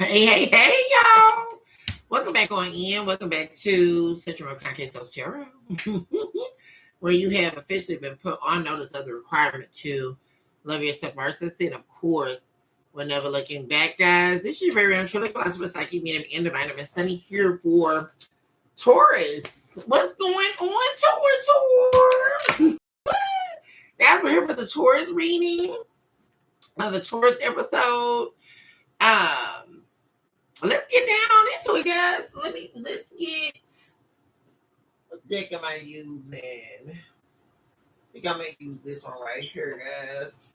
Hey, y'all. Welcome back on in. Welcome back to Central Conquest Tarot, where you have officially been put on notice of the requirement to love yourself mercilessly. And of course, we're never looking back, guys. This is your very own truly philosopher, psychic medium, and divine. I'm Sunny here for Taurus. What's going on, Taurus? Guys, we're here for the Taurus reading of the Taurus episode. Let's get down on into it, guys. Let's get, what deck am I using? I think I'm gonna use this one right here, guys.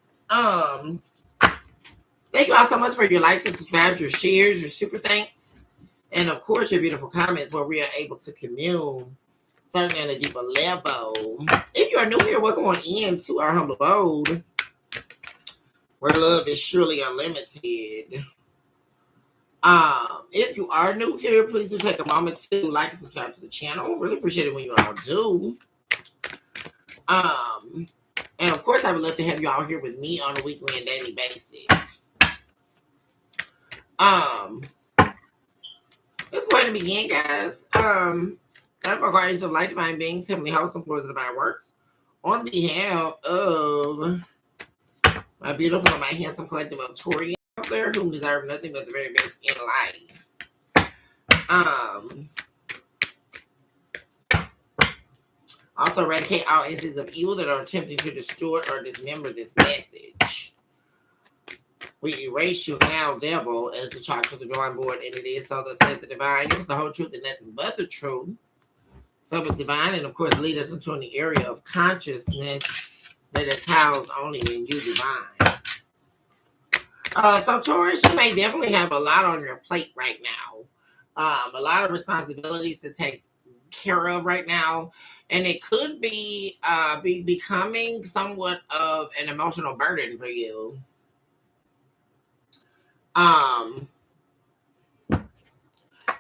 Thank you all so much for your likes and subscribes, your shares, your super thanks, and of course your beautiful comments where we are able to commune certainly on a deeper level. If you are new here, welcome on in to our humble abode where love is surely unlimited. If you are new here, please do take a moment to like and subscribe to the channel. Really appreciate it when you all do. And of course, I would love to have you all here with me on a weekly and daily basis. Let's go ahead and begin, guys. I'm for guardians of light, divine beings, heavenly hosts, and floors of divine works. On behalf of my beautiful and my handsome collective of Taurians out there who deserve nothing but the very best in life. Also eradicate all instances of evil that are attempting to distort or dismember this message. We erase you now, devil, as the charge for the drawing board, and it is so that saith the divine. Give us the whole truth and nothing but the truth. So it's divine, and of course lead us into an area of consciousness that is housed only in you, divine. So Taurus, you may definitely have a lot on your plate right now. A lot of responsibilities to take care of right now. And it could be becoming somewhat of an emotional burden for you.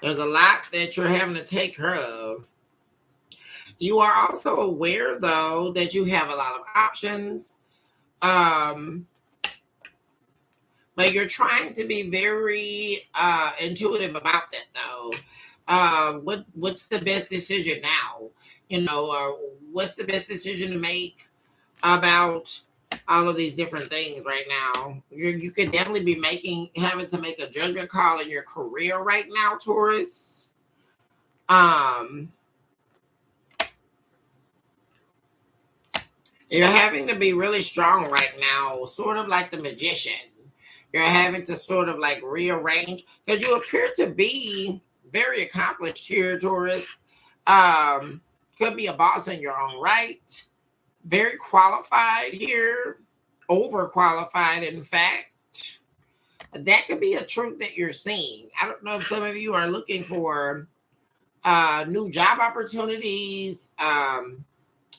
There's a lot that you're having to take care of. You are also aware, though, that you have a lot of options. But you're trying to be very intuitive about that, though. What's the best decision now? You know, what's the best decision to make about all of these different things right now? You could definitely be having to make a judgment call in your career right now, Taurus. You're having to be really strong right now, sort of like the magician. You're having to sort of like rearrange because you appear to be very accomplished here, Taurus. Could be a boss in your own right. Very qualified here. Overqualified, in fact. That could be a truth that you're seeing. I don't know if some of you are looking for new job opportunities,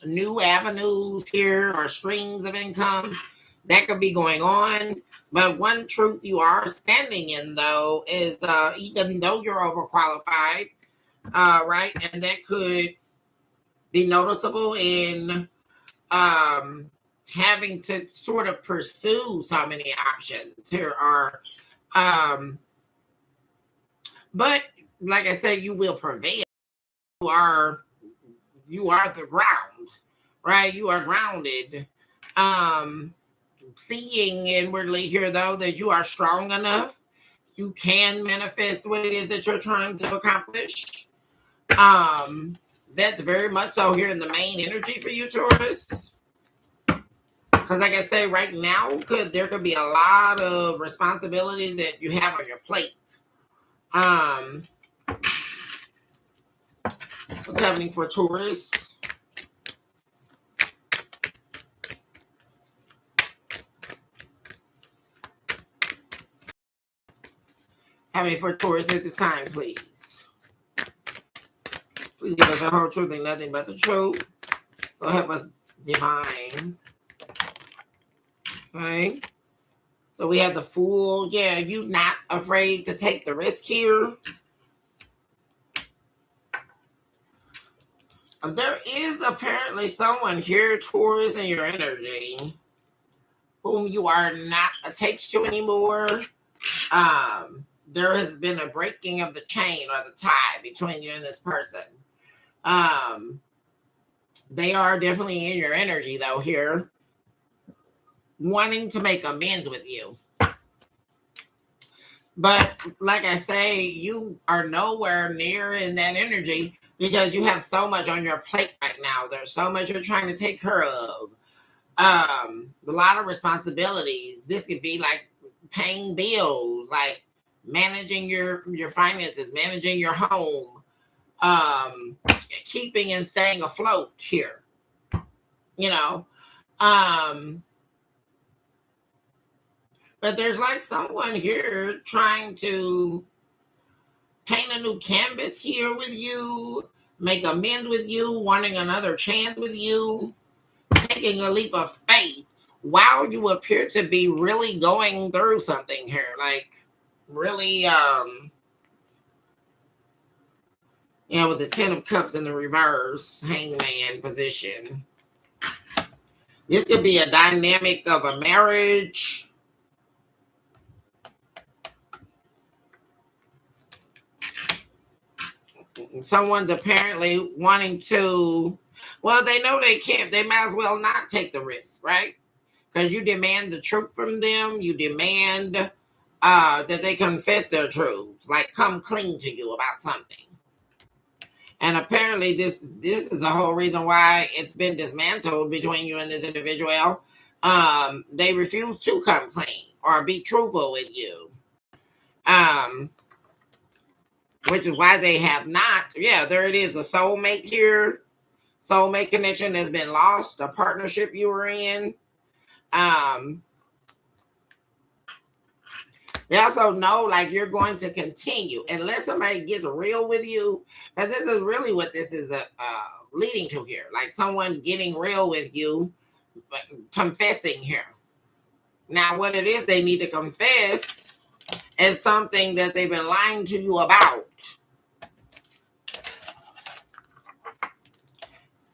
new avenues here, or streams of income. That could be going on. But one truth you are standing in, though, is even though you're overqualified, right? And that could be noticeable in having to sort of pursue so many options. Here are, but like I said, you will prevail. You are the ground, right? You are grounded. Seeing inwardly here, though, that you are strong enough. You can manifest what it is that you're trying to accomplish. That's very much so here in the main energy for you, Taurus. Because like I say, right now, there could be a lot of responsibilities that you have on your plate. What's happening for Taurus? Happening for Taurus at this time, please. Please give us the whole truth and nothing but the truth. So help us, divine. Okay. So we have the Fool. Yeah, you not afraid to take the risk here. There is apparently someone here, Taurus, in your energy, whom you are not attached to anymore. there has been a breaking of the chain or the tie between you and this person. They are definitely in your energy though here, wanting to make amends with you. But like I say, you are nowhere near in that energy because you have so much on your plate right now. There's so much you're trying to take care of. A lot of responsibilities. This could be like paying bills, like managing your finances, managing your home, keeping and staying afloat here. You know, but there's like someone here trying to paint a new canvas here with you, make amends with you, wanting another chance with you, taking a leap of faith while you appear to be really going through something here. Like really, with the 10 of Cups in the reverse, hangman position. This could be a dynamic of a marriage. Someone's apparently wanting to, well, they know they can't, they might as well not take the risk, right? Because you demand the truth from them. You demand that they confess their truths, like come clean to you about something. And apparently this is the whole reason why it's been dismantled between you and this individual. They refuse to come clean or be truthful with you. Which is why they have not. Yeah, there it is. A soulmate here. Soulmate connection has been lost. A partnership you were in. They also know like you're going to continue unless somebody gets real with you. And this is really what this is leading to here. Like someone getting real with you, but confessing here. Now what it is they need to confess is something that they've been lying to you about.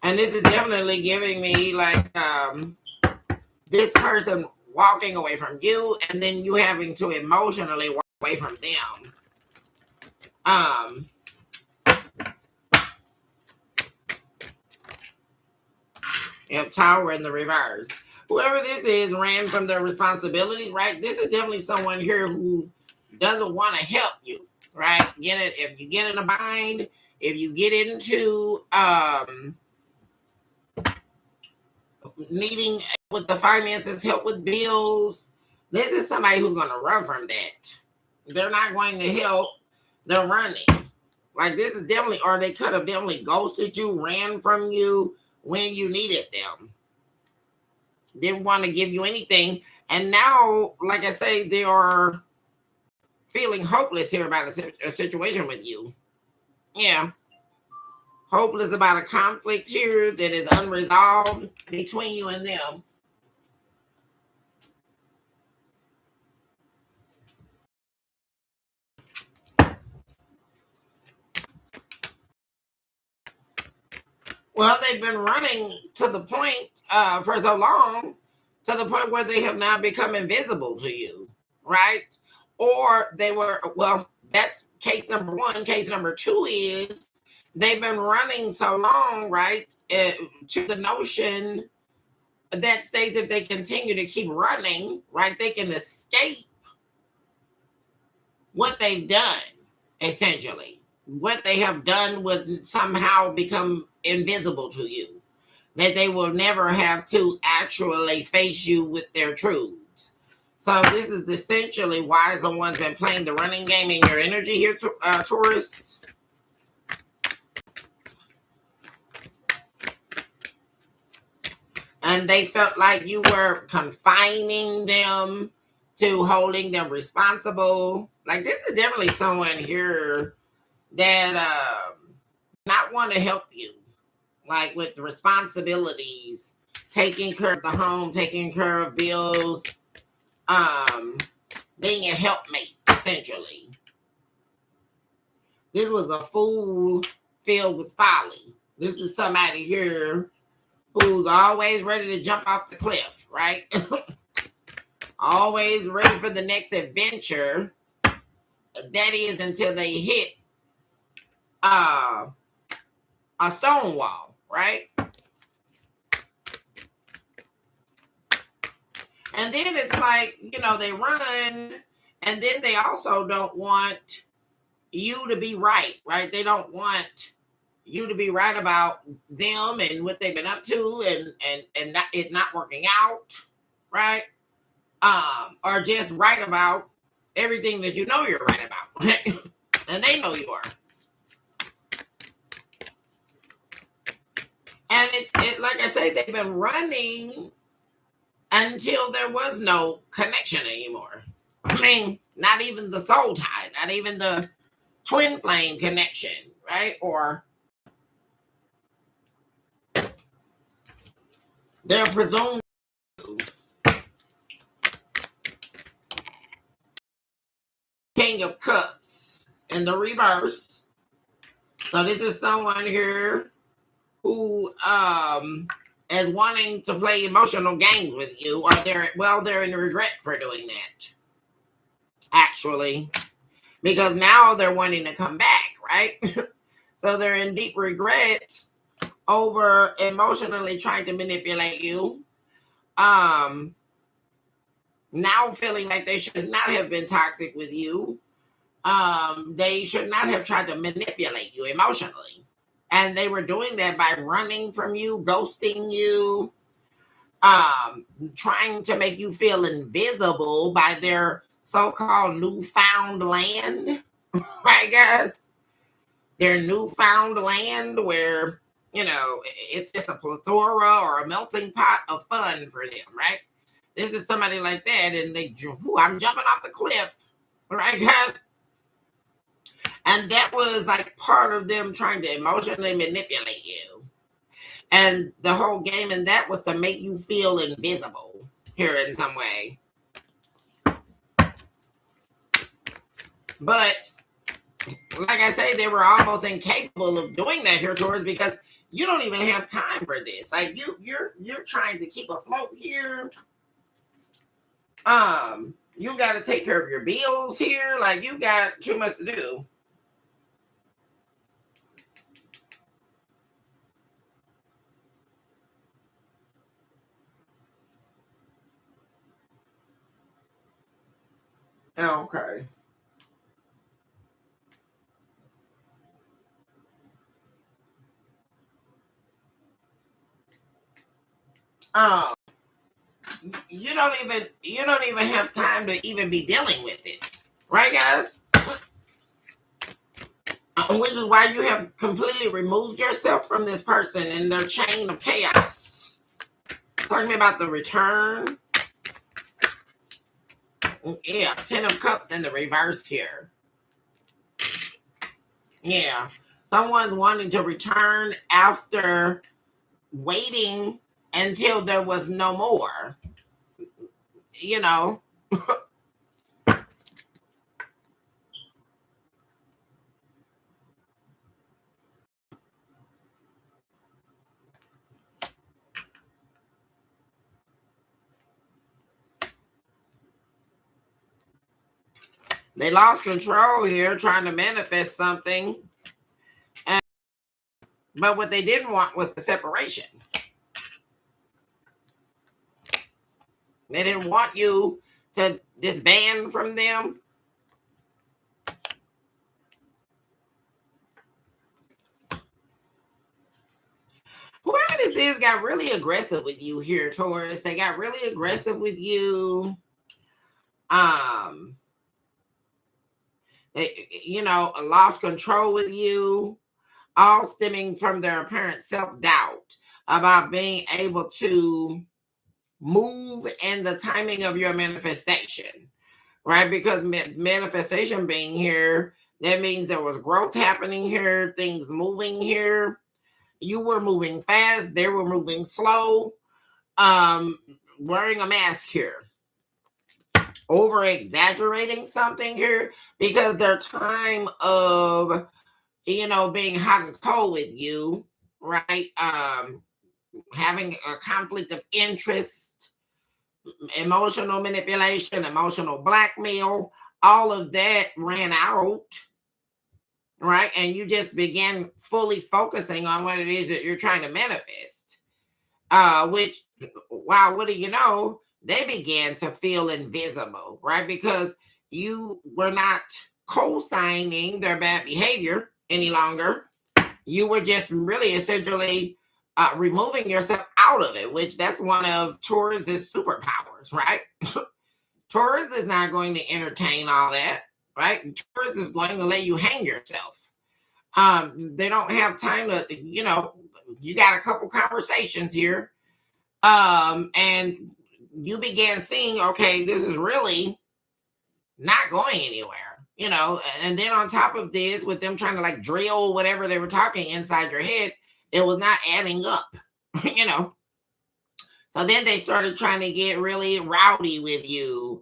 And this is definitely giving me like this person walking away from you and then you having to emotionally walk away from them. Tower in the reverse. Whoever this is ran from their responsibilities, right? This is definitely someone here who doesn't want to help you, right? Get it? If you get in a bind, if you get into needing with the finances, help with bills, this is somebody who's going to run from that. They're not going to help. They're running. Like this is definitely, or they could have definitely ghosted you, ran from you when you needed them. Didn't want to give you anything. And now, like I say, they are feeling hopeless here about a situation with you. Yeah. Hopeless about a conflict here that is unresolved between you and them. Well, they've been running to the point for so long, to the point where they have now become invisible to you, right? Or they were, well, that's case number one. Case number two is they've been running so long, right, to the notion that states if they continue to keep running, right, they can escape what they've done, essentially. What they have done would somehow become invisible to you. That they will never have to actually face you with their truths. So this is essentially why someone's been playing the running game in your energy here, Taurus. And they felt like you were confining them to holding them responsible. Like this is definitely someone here that not want to help you, like with the responsibilities, taking care of the home, taking care of bills, being a helpmate, essentially. This was a fool filled with folly. This is somebody here who's always ready to jump off the cliff, right? Always ready for the next adventure That is until they hit a stone wall, right? And then it's like, they run, and then they also don't want you to be right? They don't want you to be right about them and what they've been up to, and not, it not working out, right? Or just right about everything that you're right about, and they know you are. And it like I say, they've been running until there was no connection anymore. I mean, not even the soul tie, not even the twin flame connection, right? Or they're presumed King of Cups in the reverse. So this is someone here who is wanting to play emotional games with you, or they're in regret for doing that. Actually, because now they're wanting to come back, right? So they're in deep regret over emotionally trying to manipulate you. Now feeling like they should not have been toxic with you. They should not have tried to manipulate you emotionally. And they were doing that by running from you, ghosting you, trying to make you feel invisible by their so-called newfound land, I guess. Their newfound land where, it's just a plethora or a melting pot of fun for them, right? This is somebody like that, and I'm jumping off the cliff, right, guys? And that was like part of them trying to emotionally manipulate you. And the whole game in that was to make you feel invisible here in some way. But like I say, they were almost incapable of doing that here, Taurus, because you don't even have time for this. Like you're trying to keep afloat here. You got to take care of your bills here. Like you got too much to do. Okay. Um, you don't even have time to even be dealing with this, right, guys? Which is why you have completely removed yourself from this person and their chain of chaos. Talking about the return. Yeah, 10 of Cups in the reverse here. Yeah. Someone's wanting to return after waiting until there was no more. They lost control here trying to manifest something. But what they didn't want was the separation. They didn't want you to disband from them. Whoever this is got really aggressive with you here, Taurus. They got really aggressive with you. They, lost control with you, all stemming from their apparent self-doubt about being able to move in the timing of your manifestation, right? Because manifestation being here, that means there was growth happening here, things moving here. You were moving fast, they were moving slow, wearing a mask here, over exaggerating something here, because their time of being hot and cold with you, right? Having a conflict of interest, emotional manipulation, emotional blackmail, all of that ran out, right? And you just began fully focusing on what it is that you're trying to manifest. Which, wow, what do you know? They began to feel invisible, right? Because you were not co-signing their bad behavior any longer. You were just really essentially removing yourself out of it, which that's one of Taurus's superpowers, right? Taurus is not going to entertain all that, right? Taurus is going to let you hang yourself. They don't have time to, you got a couple conversations here. And you began seeing, okay, this is really not going anywhere, and then on top of this, with them trying to like drill whatever they were talking inside your head, it was not adding up, So then they started trying to get really rowdy with you,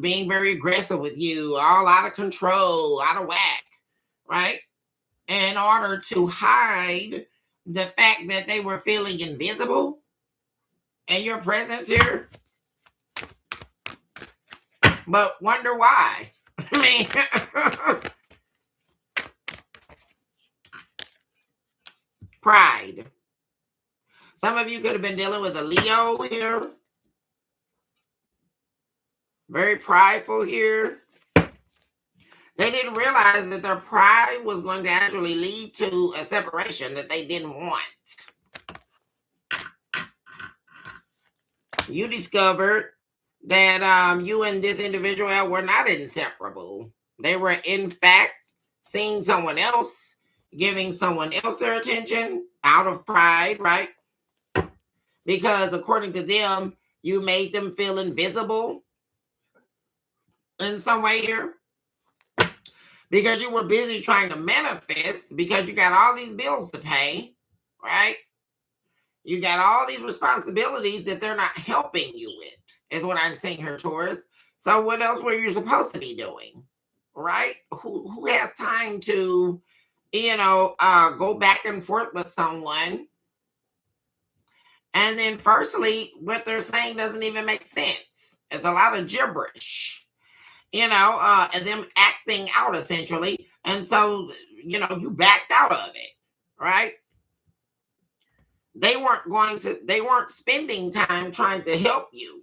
being very aggressive with you, all out of control, out of whack, right? In order to hide the fact that they were feeling invisible in your presence here. But wonder why. I mean, pride. Some of you could have been dealing with a Leo here. Very prideful here. They didn't realize that their pride was going to actually lead to a separation that they didn't want. You discovered that you and this individual were not inseparable. They were, in fact, seeing someone else, giving someone else their attention out of pride, right? Because according to them, you made them feel invisible in some way here. Because you were busy trying to manifest, because you got all these bills to pay, right? You got all these responsibilities that they're not helping you with, is what I'm saying here, Taurus. So what else were you supposed to be doing, right? Who has time to, go back and forth with someone? And then firstly, what they're saying doesn't even make sense. It's a lot of gibberish. And them acting out essentially. And so, you backed out of it, right? They weren't spending time trying to help you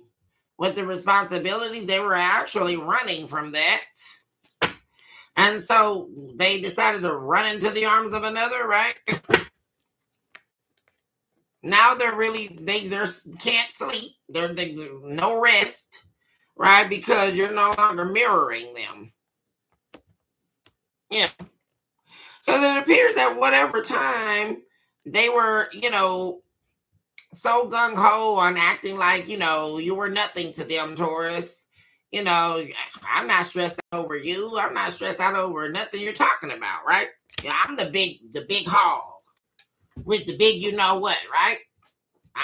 with the responsibilities. They were actually running from that. And so they decided to run into the arms of another, right? Now they can't sleep. They no rest. Right? Because you're no longer mirroring them. Yeah. Because it appears that whatever time they were, so gung-ho on acting like, you were nothing to them, Taurus. I'm not stressed out over you. I'm not stressed out over nothing you're talking about, right? Yeah, I'm the big hog with the big you-know-what, right?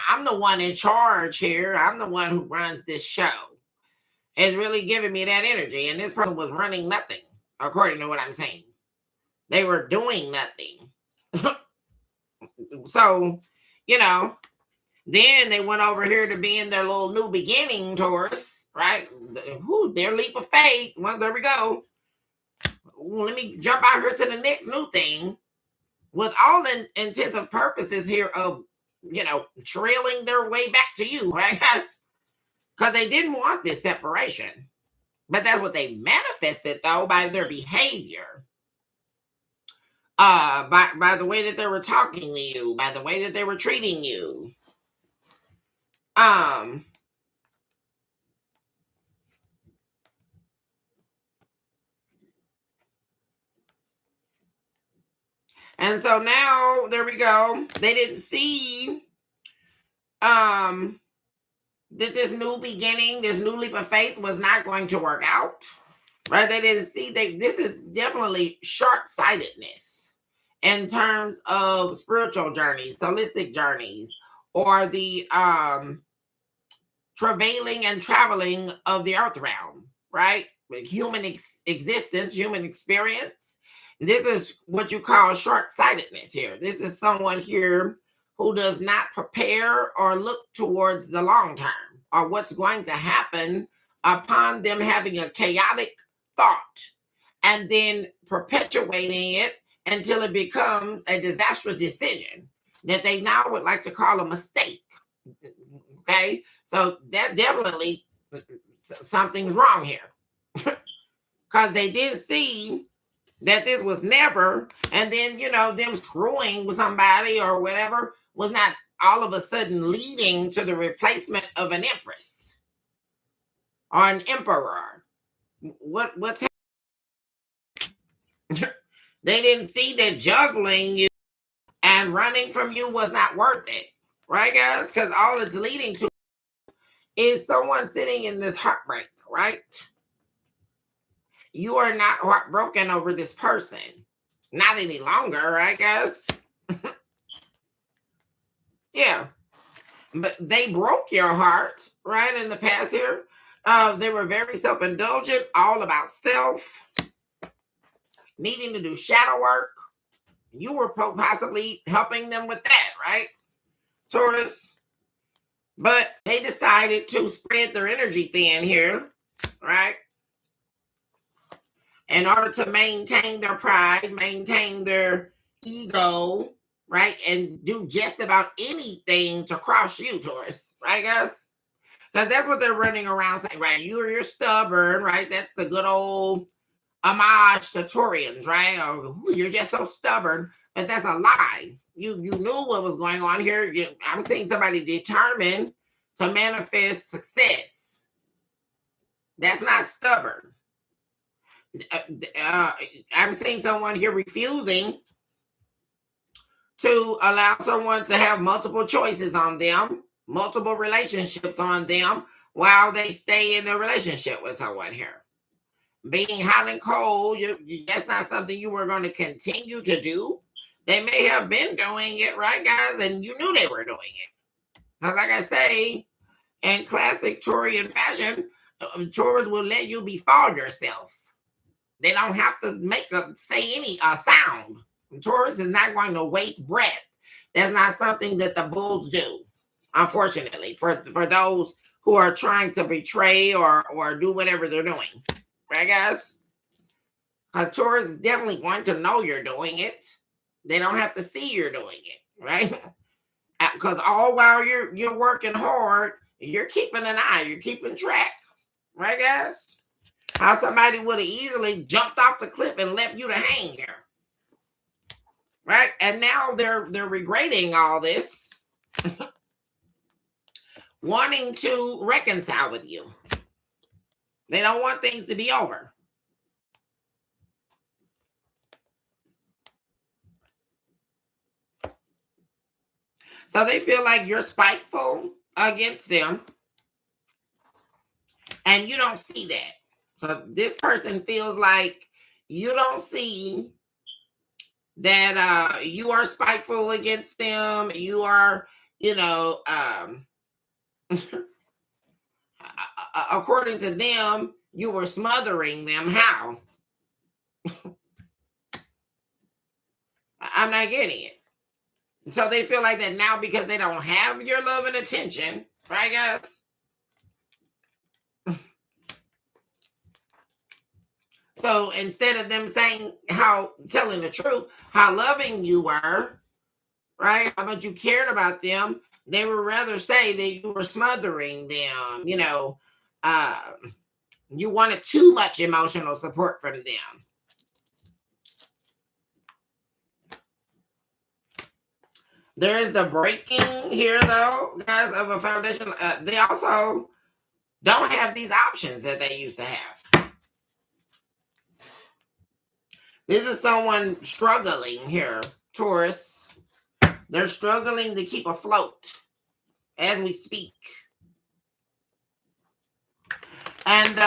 I'm the one in charge here. I'm the one who runs this show. It's really giving me that energy. And this person was running nothing, according to what I'm saying. They were doing nothing. So, then they went over here to be in their little new beginning, Taurus, right? Their leap of faith. Well, there we go. Let me jump out here to the next new thing. With all intents and purposes here of, trailing their way back to you, right, guys? Because they didn't want this separation. But that's what they manifested, though, by their behavior. By the way that they were talking to you, by the way that they were treating you. And so now, there we go. They didn't see that this new beginning, this new leap of faith was not going to work out. Right? They didn't see this is definitely short-sightedness in terms of spiritual journeys, holistic journeys, or the travailing and traveling of the earth realm, right? Human existence, human experience. This is what you call short-sightedness here. This is someone here who does not prepare or look towards the long term or what's going to happen upon them having a chaotic thought and then perpetuating it until it becomes a disastrous decision that they now would like to call a mistake. Okay, so that definitely something's wrong here because they did see that this was never, and then them screwing with somebody or whatever was not all of a sudden leading to the replacement of an empress or an emperor. What's they didn't see that juggling you and running from you was not worth it, right, guys? Because all it's leading to is someone sitting in this heartbreak, right? You are not heartbroken over this person, not any longer, right, guys? Yeah, but they broke your heart, right? In the past here, they were very self-indulgent, all about self, needing to do shadow work. You were possibly helping them with that, right, Taurus? But they decided to spread their energy thin here, right? In order to maintain their pride, maintain their ego, right? And do just about anything to cross you, Taurus, right, guys? Because that's what they're running around saying, right? You're stubborn, right? That's the good old homage to Taurians, right? Or you're just so stubborn. But that's a lie. You knew what was going on here. I'm seeing somebody determined to manifest success. That's not stubborn. I'm seeing someone here refusing to allow someone to have multiple choices on them, multiple relationships on them while they stay in a relationship with someone here. Being hot and cold, that's not something you were going to continue to do. They may have been doing it, right, guys? And you knew they were doing it. Because like I say, in classic Taurian fashion, Taurus will let you befall yourself. They don't have to say any sound. Taurus is not going to waste breath. That's not something that the bulls do, unfortunately, for those who are trying to betray or do whatever they're doing. Right, guys? Because Taurus is definitely going to know you're doing it. They don't have to see you're doing it, right? Because all while you're working hard, you're keeping an eye, you're keeping track. Right, guys? How somebody would have easily jumped off the cliff and left you to hang here. Right? And now they're regretting all this, wanting to reconcile with you. They don't want things to be over. So they feel like you're spiteful against them, and you don't see that. So this person feels like you don't see that you are spiteful against them. You are, according to them, you were smothering them. How? I'm not getting it. So they feel like that now because they don't have your love and attention, right, guys? So instead of them saying telling the truth, how loving you were, right, how much you cared about them, they would rather say that you were smothering them. You wanted too much emotional support from them. There is the breaking here, though, guys, of a foundation. They also don't have these options that they used to have. This is someone struggling here, Taurus. They're struggling to keep afloat as we speak. And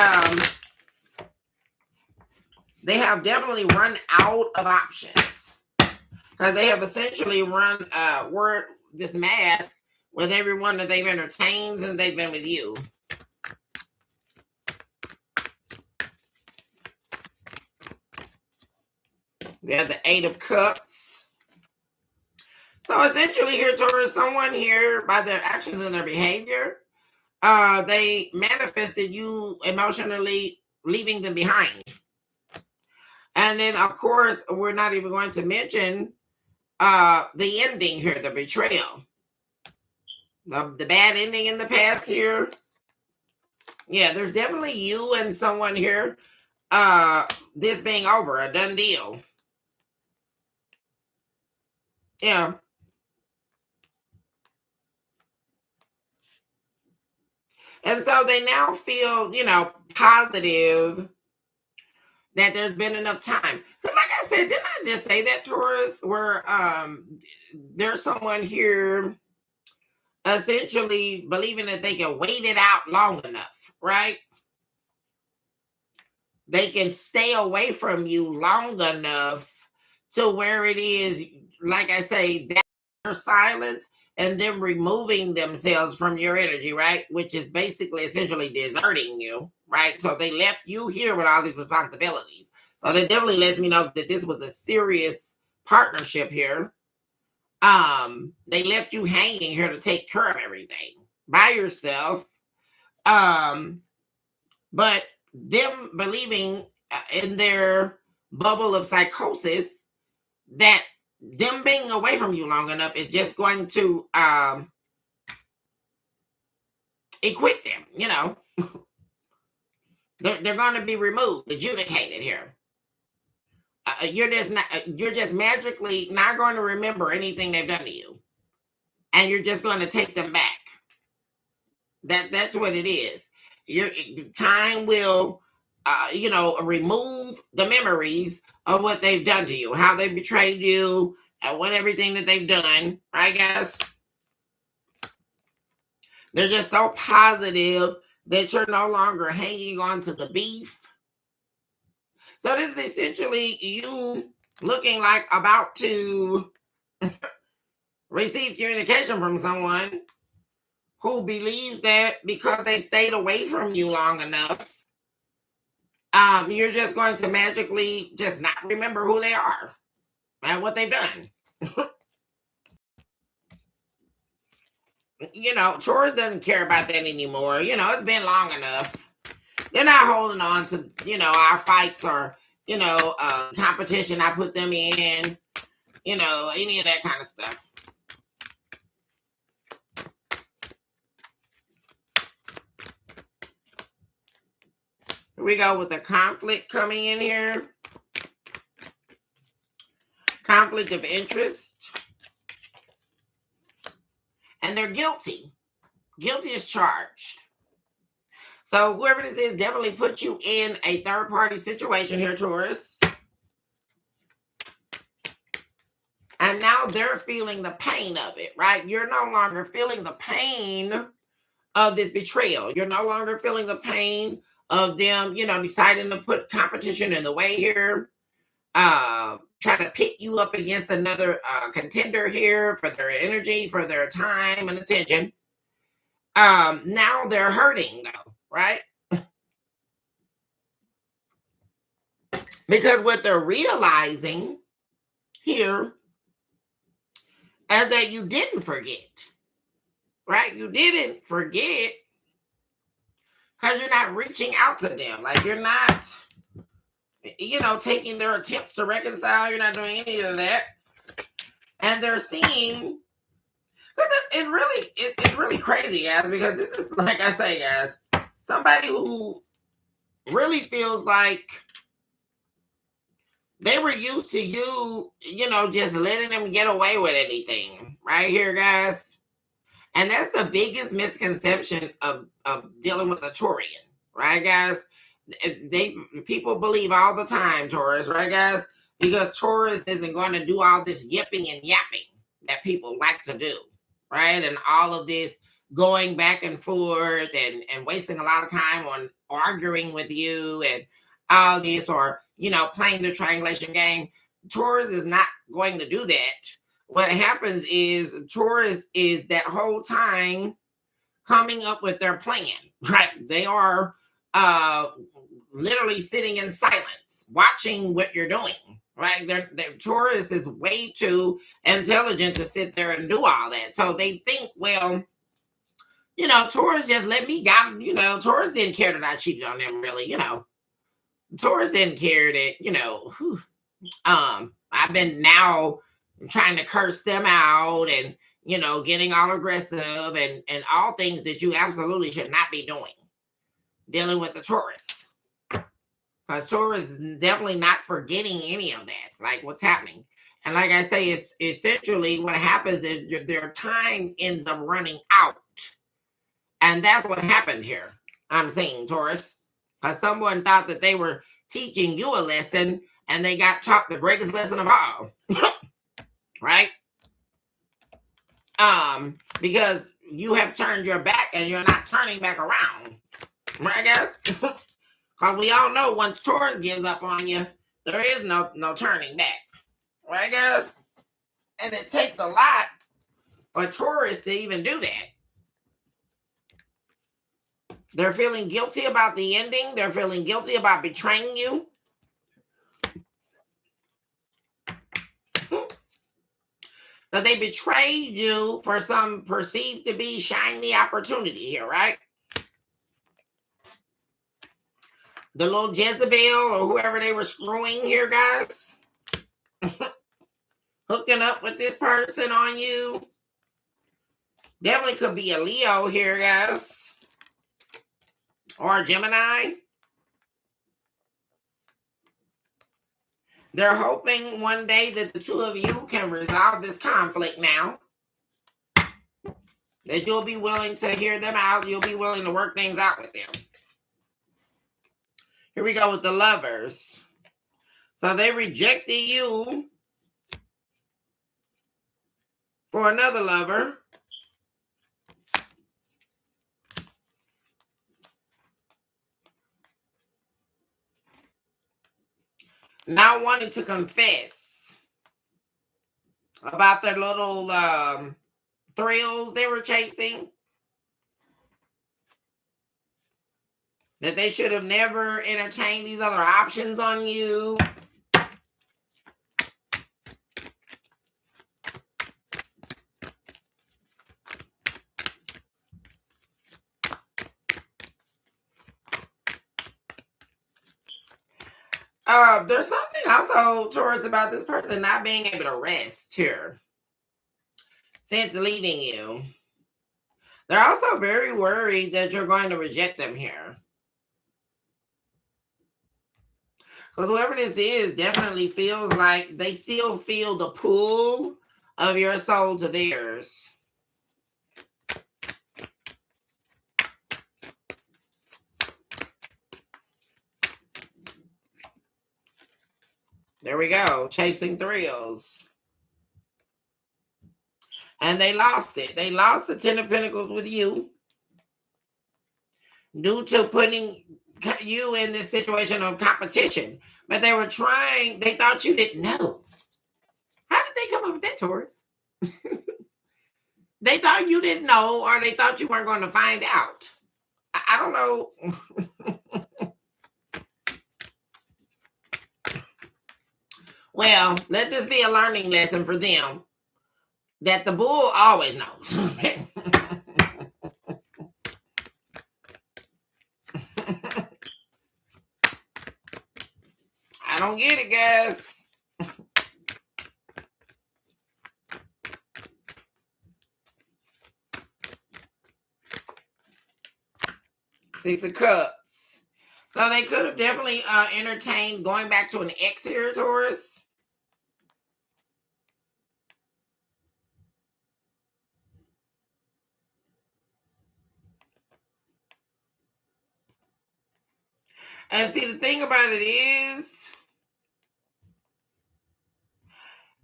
they have definitely run out of options. Because they have essentially run this mask with everyone that they've entertained since they've been with you. We have the Eight of Cups. So essentially here, Taurus, someone here, by their actions and their behavior, they manifested you emotionally leaving them behind. And then, of course, we're not even going to mention the ending here, the betrayal. The bad ending in the past here. Yeah, there's definitely you and someone here. This being over, a done deal. Yeah. And so they now feel, positive that there's been enough time. Because like I said, didn't I just say that, Taurus, where there's someone here essentially believing that they can wait it out long enough, right? They can stay away from you long enough to where it is, like I say, that their silence and them removing themselves from your energy, right? Which is basically essentially deserting you, right? So they left you here with all these responsibilities. So that definitely lets me know that this was a serious partnership here. They left you hanging here to take care of everything by yourself. But them believing in their bubble of psychosis that them being away from you long enough is just going to equip them, they're going to be removed, adjudicated here. You're just magically not going to remember anything they've done to you, and you're just going to take them back. That's what it is. Your time will remove the memories of what they've done to you, how they betrayed you, and what everything that they've done, right, guys? They're just so positive that you're no longer hanging on to the beef. So this is essentially you looking like about to receive communication from someone who believes that because they stayed away from you long enough, you're just going to magically just not remember who they are and what they've done. Taurus doesn't care about that anymore. It's been long enough. They're not holding on to, our fights or, competition I put them in, any of that kind of stuff. Here we go with the conflict coming in here. Conflict of interest. And they're guilty. Guilty as charged. So whoever this is definitely put you in a third-party situation here, Taurus. And now they're feeling the pain of it, right? You're no longer feeling the pain of this betrayal. You're no longer feeling the pain of them, deciding to put competition in the way here. Try to pit you up against another contender here for their energy, for their time and attention. Now they're hurting though, right? Because what they're realizing here is that you didn't forget, right? You didn't forget because you're not reaching out to them. Like you're not, taking their attempts to reconcile. You're not doing any of that. And they're seeing, because it's really crazy, guys, because this is, like I say, guys, somebody who really feels like they were used to you, just letting them get away with anything right here, guys. And that's the biggest misconception of dealing with a Taurian, right, guys? People believe all the time, Taurus, right, guys? Because Taurus isn't going to do all this yipping and yapping that people like to do, right? And all of this going back and forth and wasting a lot of time on arguing with you and all this, or playing the triangulation game. Taurus is not going to do that. What happens is Taurus is that whole time coming up with their plan, right? They are literally sitting in silence, watching what you're doing, right? Taurus is way too intelligent to sit there and do all that. So they think, well, You know, Taurus just let me got, you know, Taurus didn't care that I cheated on them, really, you know. Taurus didn't care that, you know, I've been now trying to curse them out and, you know, getting all aggressive and all things that you absolutely should not be doing, dealing with the Taurus. Because Taurus is definitely not forgetting any of that, like what's happening. And like I say, it's essentially what happens is their time ends up running out. And that's what happened here. I'm saying, Taurus. Because someone thought that they were teaching you a lesson and they got taught the greatest lesson of all. Right? Because you have turned your back and you're not turning back around. Right, guys? Because we all know once Taurus gives up on you, there is no turning back. Right, guys? And it takes a lot for Taurus to even do that. They're feeling guilty about the ending. They're feeling guilty about betraying you. But they betrayed you for some perceived to be shiny opportunity here, right? The little Jezebel or whoever they were screwing here, guys. Hooking up with this person on you. Definitely could be a Leo here, guys. Or a Gemini. They're hoping one day that the two of you can resolve this conflict now. That you'll be willing to hear them out. You'll be willing to work things out with them. Here we go with the Lovers. So they rejected you for another lover. Not wanting to confess about their little thrills they were chasing. That they should have never entertained these other options on you. There's something also, Taurus, about this person not being able to rest here since leaving you. They're also very worried that you're going to reject them here. Because whoever this is definitely feels like they still feel the pull of your soul to theirs. There we go. Chasing thrills. And they lost it. They lost the 10 of Pentacles with you. Due to putting you in this situation of competition. But they were trying. They thought you didn't know. How did they come up with that, Taurus? They thought you didn't know, or they thought you weren't going to find out. I don't know. Well, let this be a learning lesson for them that the bull always knows. I don't get it, guys. Six of Cups. So they could have definitely entertained going back to an ex here, Taurus. And see, the thing about it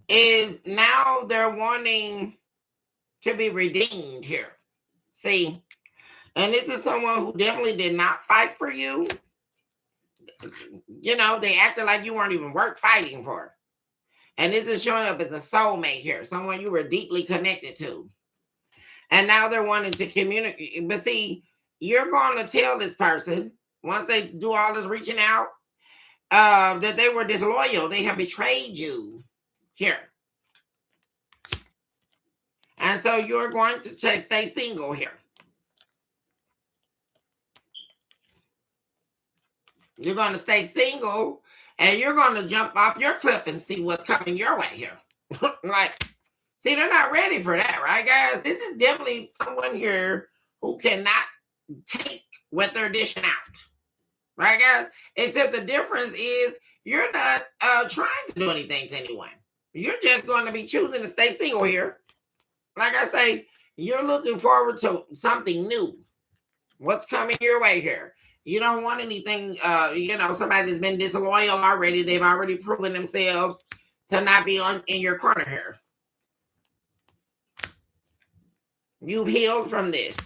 is now they're wanting to be redeemed here. See, and this is someone who definitely did not fight for you. You know, they acted like you weren't even worth fighting for. And this is showing up as a soulmate here, someone you were deeply connected to. And now they're wanting to communicate. But see, you're going to tell this person, once they do all this reaching out, that they were disloyal. They have betrayed you here. And so you're going to stay single here. You're going to stay single, and you're going to jump off your cliff and see what's coming your way here. Like, see, they're not ready for that, right, guys? This is definitely someone here who cannot take what they're dishing out, right, guys? Except the difference is you're not trying to do anything to anyone. You're just going to be choosing to stay single here. Like I say, you're looking forward to something new. What's coming your way here? You don't want anything, somebody that's been disloyal already. They've already proven themselves to not be in your corner here. You've healed from this.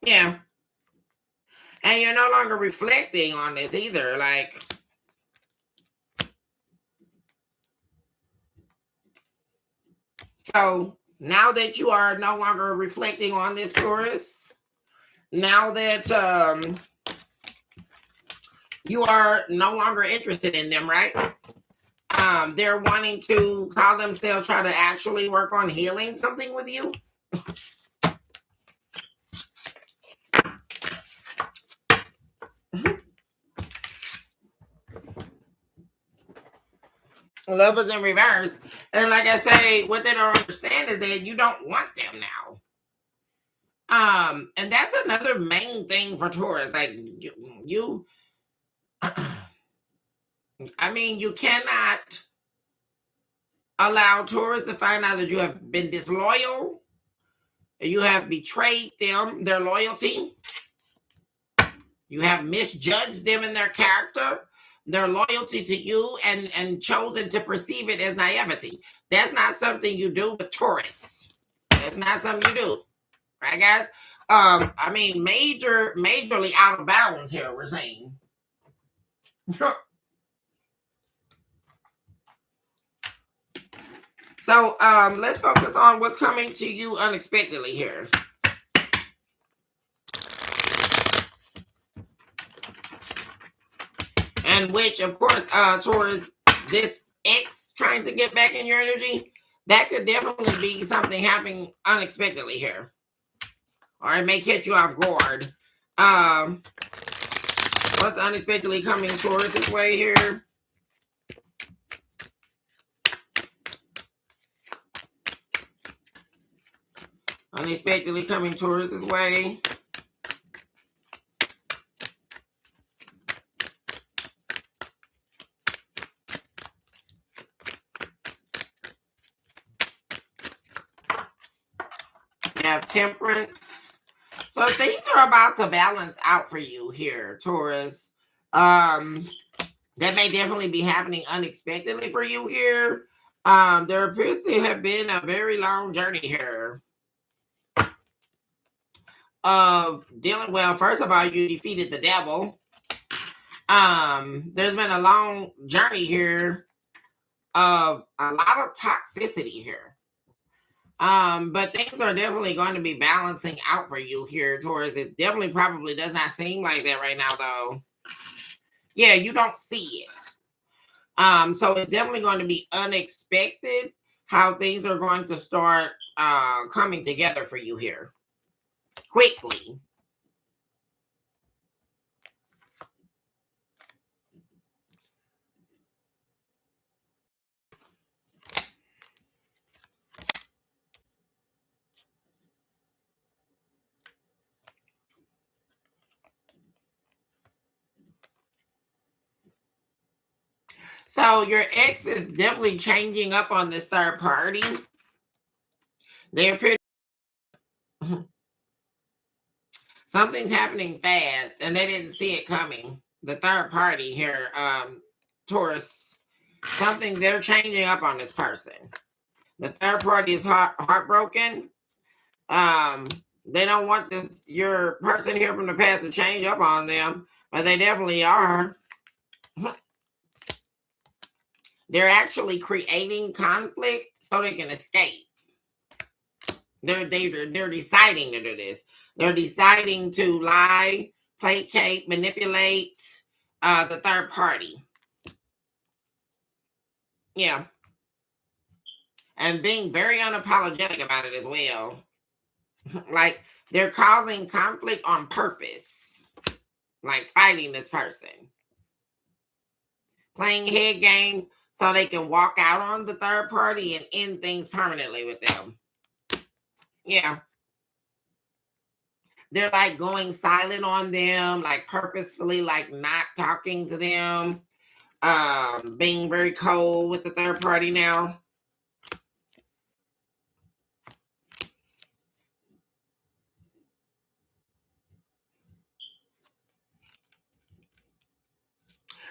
Yeah. And you're no longer reflecting on this either. Like, so now that you are no longer reflecting on this, Taurus, now that you are no longer interested in them, right? They're wanting to call themselves, try to actually work on healing something with you. Love is in reverse. And like I say, what they don't understand is that you don't want them now. And that's another main thing for Taurus. Like you cannot allow Taurus to find out that you have been disloyal. You have betrayed them, their loyalty. You have misjudged them in their character, their loyalty to you, and chosen to perceive it as naivety. That's not something you do with Taurus. That's not something you do. Right, guys? Majorly out of bounds here, we're saying. So let's focus on what's coming to you unexpectedly here. And which, of course, Taurus, this X trying to get back in your energy, that could definitely be something happening unexpectedly here. Or it may catch you off guard. What's unexpectedly coming Taurus' way here? Unexpectedly coming Taurus' way. You have Temperance. So things are about to balance out for you here, Taurus. That may definitely be happening unexpectedly for you here. There appears to have been a very long journey here. First of all, you defeated the devil. There's been a long journey here of a lot of toxicity here. But things are definitely going to be balancing out for you here, Taurus. It definitely probably does not seem like that right now, though. Yeah, you don't see it. So it's definitely going to be unexpected how things are going to start coming together for you here. Quickly. So your ex is definitely changing up on this third party. They appear something's happening fast and they didn't see it coming. The third party here, Taurus, they're changing up on this person. The third party is heartbroken. They don't want your person here from the past to change up on them, but they definitely are. They're actually creating conflict so they can escape. They're deciding to do this. They're deciding to lie, placate, manipulate the third party. Yeah. And being very unapologetic about it as well. Like they're causing conflict on purpose. like fighting this person. Playing head games so they can walk out on the third party and end things permanently with them. Yeah. They're like going silent on them, like purposefully, like not talking to them, being very cold with the third party now.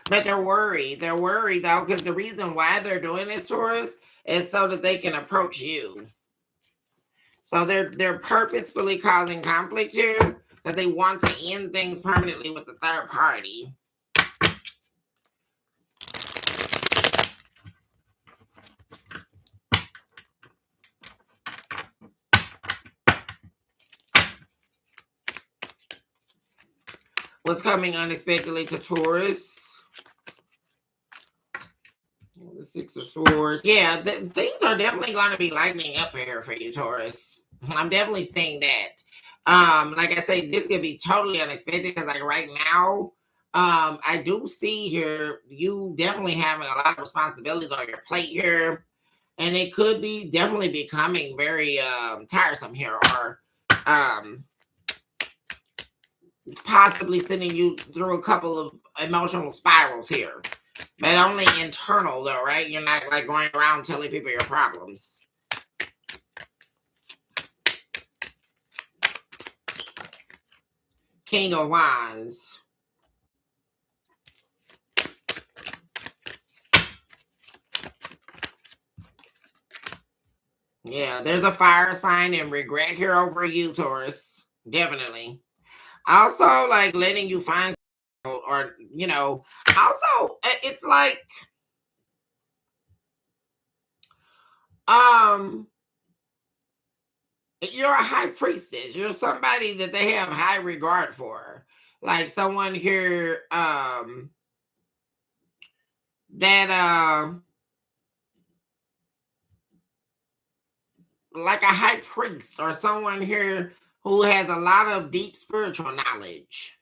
But they're worried. They're worried though, because the reason why they're doing this, Taurus, is so that they can approach you. So they're purposefully causing conflict here because they want to end things permanently with the third party. What's coming unexpectedly to Taurus? The Six of Swords. Yeah, things are definitely going to be lightening up here for you, Taurus. I'm definitely seeing that. Like I say, this could be totally unexpected because, like, right now, I do see here you definitely having a lot of responsibilities on your plate here, and it could be definitely becoming very tiresome here, or possibly sending you through a couple of emotional spirals here. But only internal, though, right? You're not, like, going around telling people your problems. King of Wands. Yeah, there's a fire sign and regret here over you, Taurus. Definitely. Also, like, letting you find, or, you know, also, it's like, you're a high priestess. You're somebody that they have high regard for. Like someone here, that, like a high priest or someone here who has a lot of deep spiritual knowledge.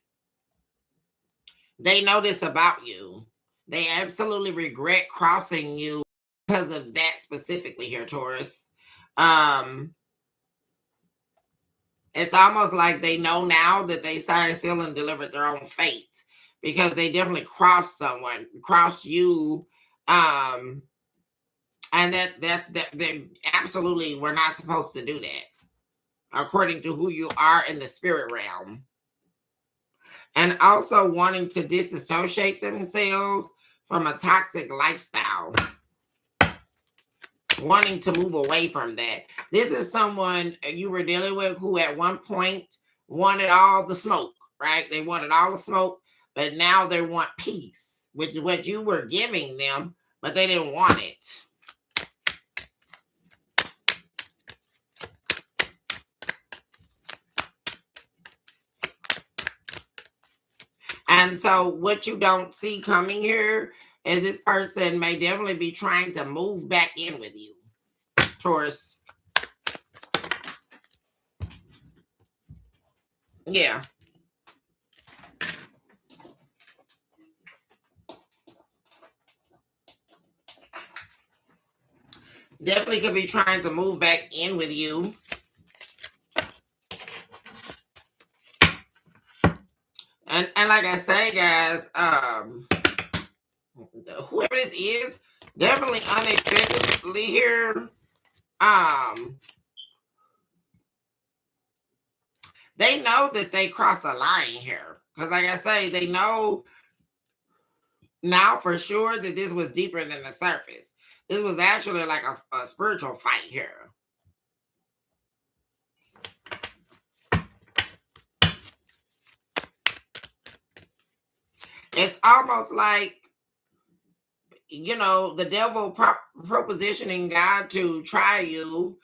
They know this about you. They absolutely regret crossing you because of that specifically here, Taurus. It's almost like they know now that they signed, sealed, and delivered their own fate because they definitely crossed someone, crossed you, and that they absolutely were not supposed to do that, according to who you are in the spirit realm. And also wanting to disassociate themselves from a toxic lifestyle. Wanting to move away from that. This is someone you were dealing with who at one point wanted all the smoke, right? They wanted all the smoke, but now they want peace, which is what you were giving them, but they didn't want it. And so what you don't see coming here is this person may definitely be trying to move back in with you, Taurus. Yeah. Definitely could be trying to move back in with you. And like I say, guys, whoever this is, definitely unexpectedly here, they know that they crossed the line here. Because like I say, they know now for sure that this was deeper than the surface. This was actually like a spiritual fight here. It's almost like, you know, the devil propositioning God to try you,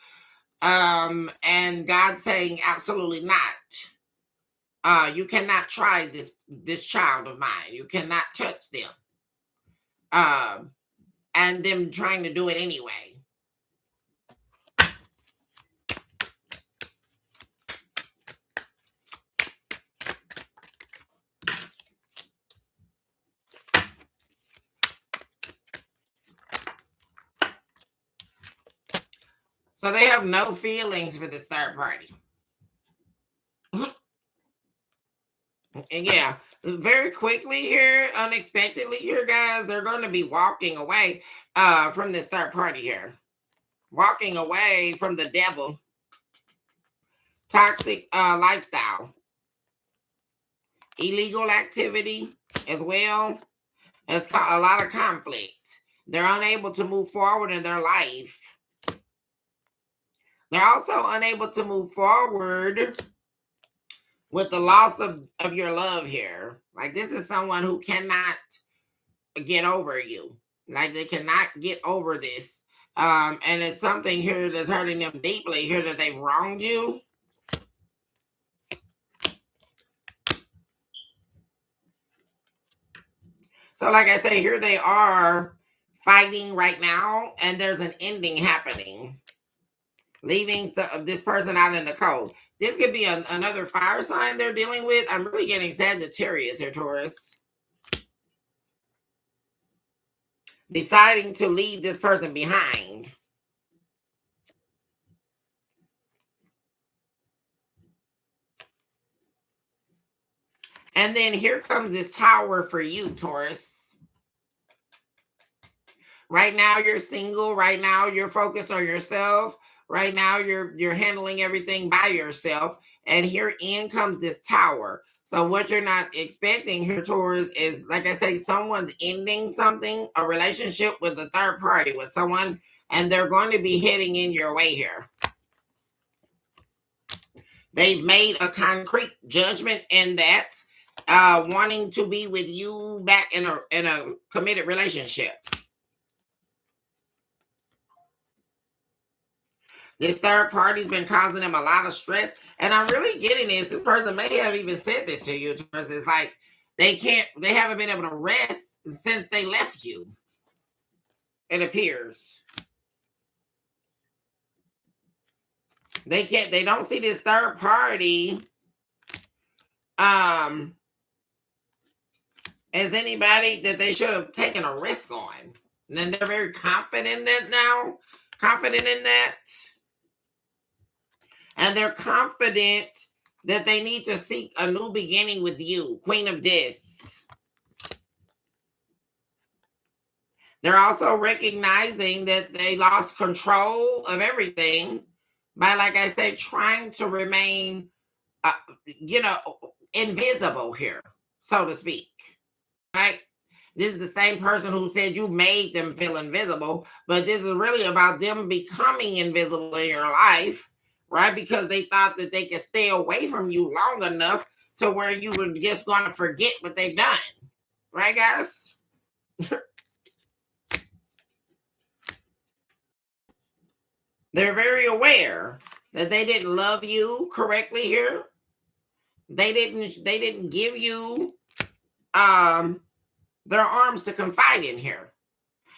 and God saying absolutely not. You cannot try this child of mine. You cannot touch them. And them trying to do it anyway. So they have no feelings for this third party. And yeah, very quickly here, unexpectedly here, guys, they're going to be walking away from this third party here. Walking away from the devil. Toxic lifestyle. Illegal activity as well. It's a lot of conflict. They're unable to move forward in their life. They're also unable to move forward with the loss of your love here. Like, this is someone who cannot get over you. Like, they cannot get over this. And it's something here that's hurting them deeply here, that they've wronged you. So like I say, here they are fighting right now, and there's an ending happening. Leaving this person out in the cold. This could be another fire sign they're dealing with. I'm really getting Sagittarius here, Taurus. Deciding to leave this person behind. And then here comes this Tower for you, Taurus. Right now you're single. Right now you're focused on yourself. Right now you're handling everything by yourself. And here in comes this Tower. So what you're not expecting here, Taurus, is, like I say, someone's ending something, a relationship with a third party, with someone, and they're going to be heading in your way here. They've made a concrete judgment in that, wanting to be with you back in a committed relationship. This third party's been causing them a lot of stress. And I'm really getting this person may have even said this to you. It's like they haven't been able to rest since they left you. It appears. They don't see this third party as anybody that they should have taken a risk on. And then they're very confident in that now. Confident in that. And they're confident that they need to seek a new beginning with you, Queen of Discs. They're also recognizing that they lost control of everything by, like I said, trying to remain, invisible here, so to speak. Right? This is the same person who said you made them feel invisible, but this is really about them becoming invisible in your life. Right? Because they thought that they could stay away from you long enough to where you were just going to forget what they've done. Right, guys? They're very aware that they didn't love you correctly here. They didn't give you their arms to confide in here.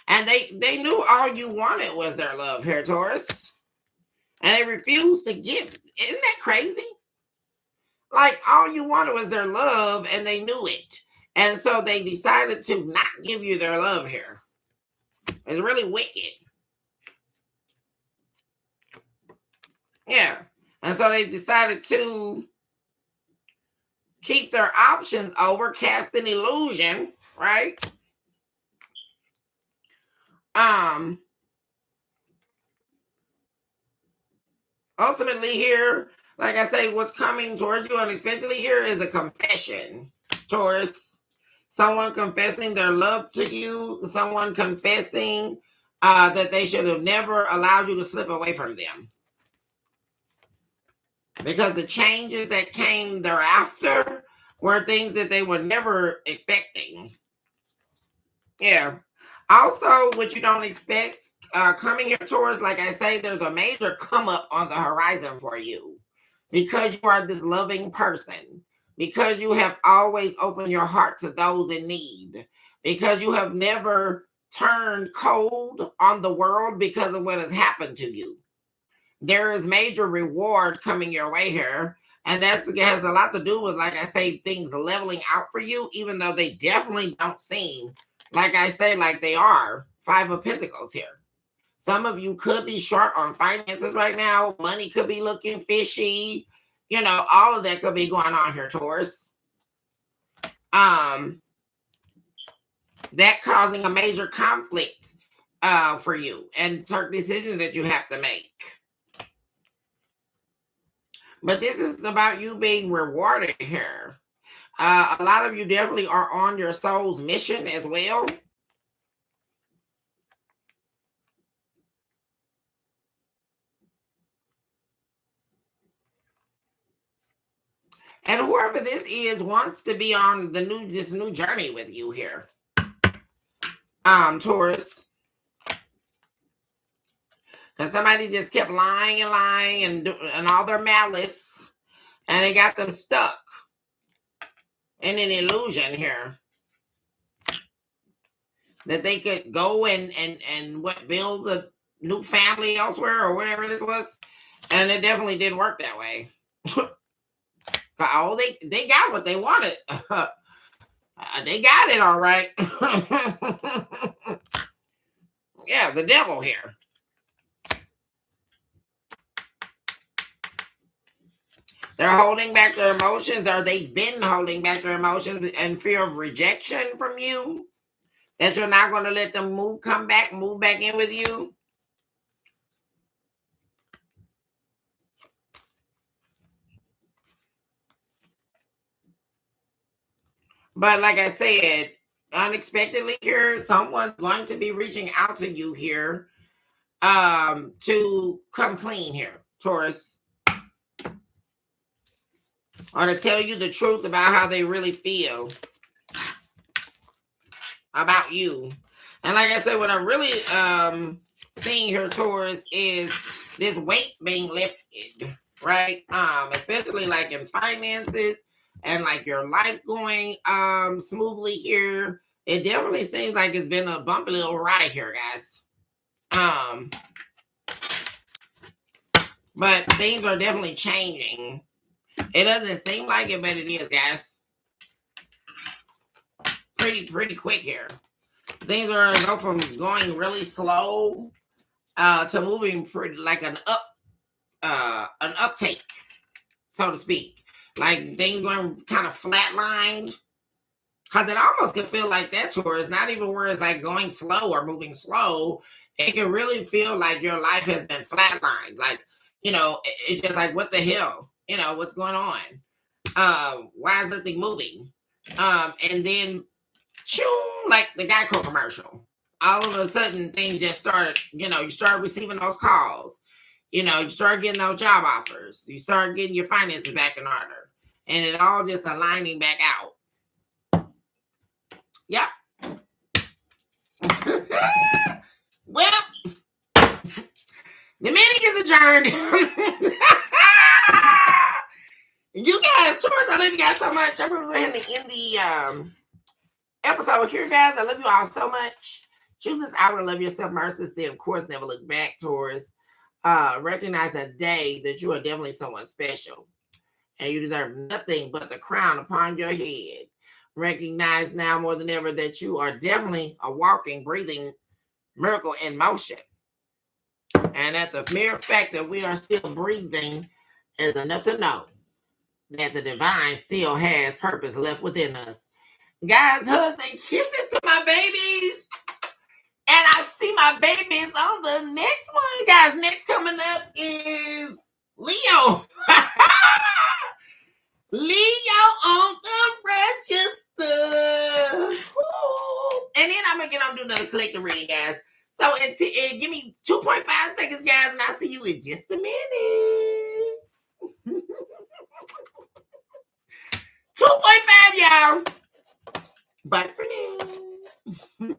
And they knew all you wanted was their love here, Taurus. And they refused to give. Isn't that crazy? Like, all you wanted was their love, and they knew it. And so they decided to not give you their love here. It's really wicked. Yeah. And so they decided to keep their options over, cast an illusion, right? Ultimately here, like I say, what's coming towards you unexpectedly here is a confession, Taurus. Someone confessing their love to you. Someone confessing that they should have never allowed you to slip away from them. Because the changes that came thereafter were things that they were never expecting. Yeah. Also, what you don't expect coming here, Taurus, like I say, there's a major come up on the horizon for you. Because you are this loving person. Because you have always opened your heart to those in need. Because you have never turned cold on the world because of what has happened to you. There is major reward coming your way here. And that has a lot to do with, like I say, things leveling out for you, even though they definitely don't seem, like I say, like they are. 5 of Pentacles here. Some of you could be short on finances right now. Money could be looking fishy. You know, all of that could be going on here, Taurus. That causing a major conflict for you and certain decisions that you have to make. But this is about you being rewarded here. A lot of you definitely are on your soul's mission as well. And whoever this is wants to be on this new journey with you here. Taurus. Because somebody just kept lying and lying and all their malice, and they got them stuck in an illusion here that they could go and build a new family elsewhere or whatever this was, and it definitely didn't work that way. Oh, they got what they wanted. They got it all right. Yeah, the devil here. They're holding back their emotions, or they've been holding back their emotions in fear of rejection from you. That you're not going to let them move back in with you. But like I said, unexpectedly here, someone's going to be reaching out to you here to come clean here, Taurus. Or to tell you the truth about how they really feel about you. And like I said, what I'm really seeing here, Taurus, is this weight being lifted, right? Especially like in finances and like your life going smoothly here. It definitely seems like it's been a bumpy little ride here, guys. But things are definitely changing. It doesn't seem like it, but it is, guys. Pretty quick here. Things are going to go from going really slow to moving pretty like an uptake, so to speak. Like things going kind of flatlined. Because it almost can feel like that, Taurus. Not even where it's like going slow or moving slow. It can really feel like your life has been flatlined. Like, you know, it's just like, what the hell? You know, what's going on? Why is nothing moving? And then, shoo, like the Geico commercial. All of a sudden, things just started, you know, you start receiving those calls. You know, you start getting those job offers. You start getting your finances back in order. And it all just aligning back out. Yep. Well, the meeting is adjourned. You guys, Taurus, I love you guys so much. I'm going to go ahead and end the episode here, guys. I love you all so much. Choose this hour to love yourself, mercy, of course, never look back, Taurus. Recognize a day that you are definitely someone special. And you deserve nothing but the crown upon your head. Recognize now more than ever that you are definitely a walking, breathing miracle in motion. And that the mere fact that we are still breathing is enough to know that the divine still has purpose left within us. Guys, hugs and kisses to my babies. And I see my babies on the next one. Guys, next coming up is Leo. Leo on the register. And then I'm going to get on doing another collective reading, guys. So give me 2.5 seconds, guys, and I'll see you in just a minute. 2.5, y'all. Bye for now.